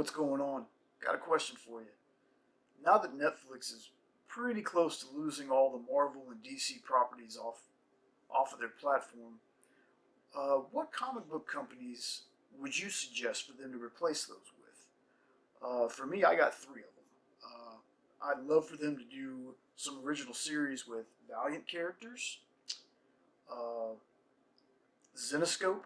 what's going on? Got a question for you. Now that Netflix is pretty close to losing all the Marvel and DC properties off of their platform, what comic book companies would you suggest for them to replace those with? For me, I got three of them. I'd love for them to do some original series with Valiant characters. Uh, Zenescope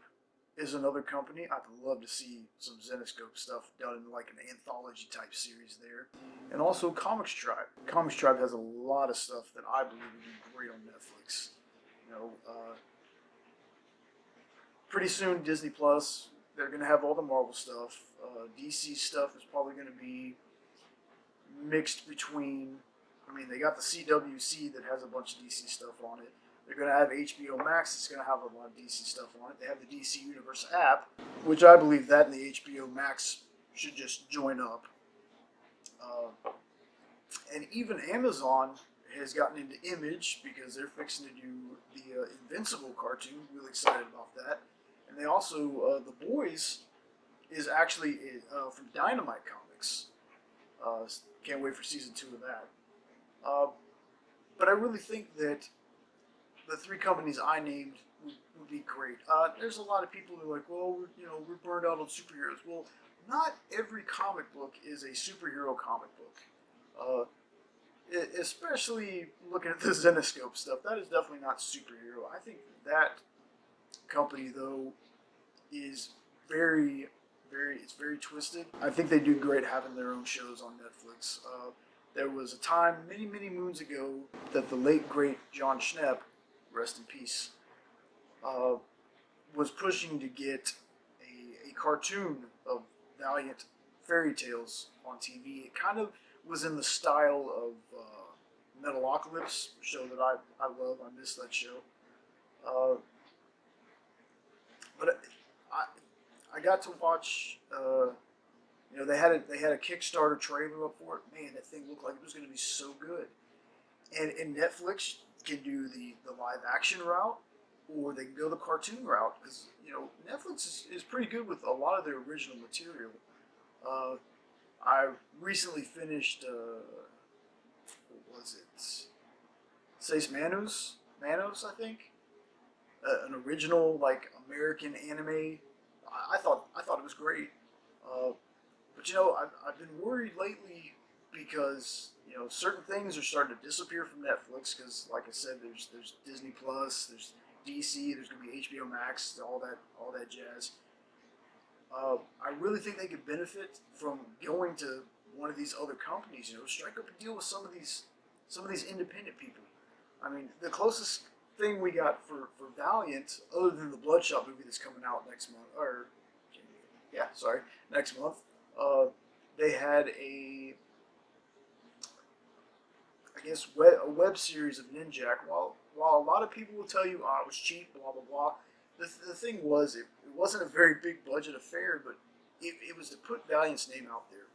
is another company. I'd love to see some Zenescope stuff done in like an anthology type series there. And also Comics Tribe. Comics Tribe has a lot of stuff that I believe would be great on Netflix. You know, pretty soon Disney Plus, they're going to have all the Marvel stuff. DC stuff is probably going to be mixed between, I mean, they got the CWC that has a bunch of DC stuff on it. They're going to have HBO Max that's going to have a lot of DC stuff on it. They have the DC Universe app, which I believe that and the HBO Max should just join up. And even Amazon has gotten into Image because they're fixing to do the Invincible cartoon. Really excited about that. And they also, The Boys is actually from Dynamite Comics. Can't wait for season 2 of that. But I really think that the three companies I named would be great. There's a lot of people who are like, well, we're burned out on superheroes. Well, not every comic book is a superhero comic book. Especially looking at the Zenescope stuff, that is definitely not superhero. I think that company, though, is it's very twisted. I think they do great having their own shows on Netflix. There was a time, many, many moons ago, that the late, great John Schnepp, rest in peace, was pushing to get a cartoon of Valiant fairy tales on TV. It kind of was in the style of Metalocalypse, a show that I love. I miss that show. But I got to watch. They had a Kickstarter trailer up for it. Man, that thing looked like it was going to be so good. And Netflix can do the live action route, or they can go the cartoon route, because Netflix is pretty good with a lot of their original material. I recently finished what was it? Seis Manos, I think. An original like American anime. I thought it was great. But I've been worried lately because certain things are starting to disappear from Netflix because, like I said, there's Disney Plus, there's DC, there's going to be HBO Max, all that jazz. I really think they could benefit from going to one of these other companies. Strike up a deal with some of these independent people. I mean, the closest thing we got for Valiant, other than the Bloodshot movie that's coming out next month, next month, they had a web series of Ninjak. While a lot of people will tell you, it was cheap, blah blah blah, the thing was, it wasn't a very big budget affair, but it was to put Valiant's name out there,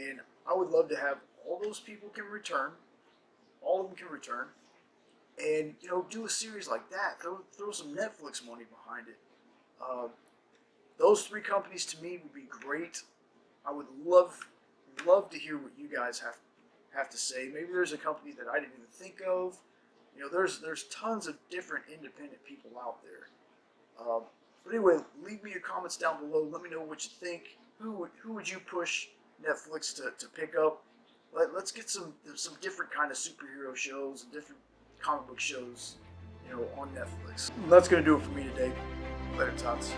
and I would love to have all those people can return, all of them can return, and do a series like that. Throw some Netflix money behind it. Those three companies to me would be great. I would love to hear what you guys have to say. Maybe there's a company that I didn't even think of. There's tons of different independent people out there. But anyway, leave me your comments down below. Let me know what you think. Who would you push Netflix to pick up? Let's get some different kind of superhero shows and different comic book shows, on Netflix. That's gonna do it for me today. Later, tots.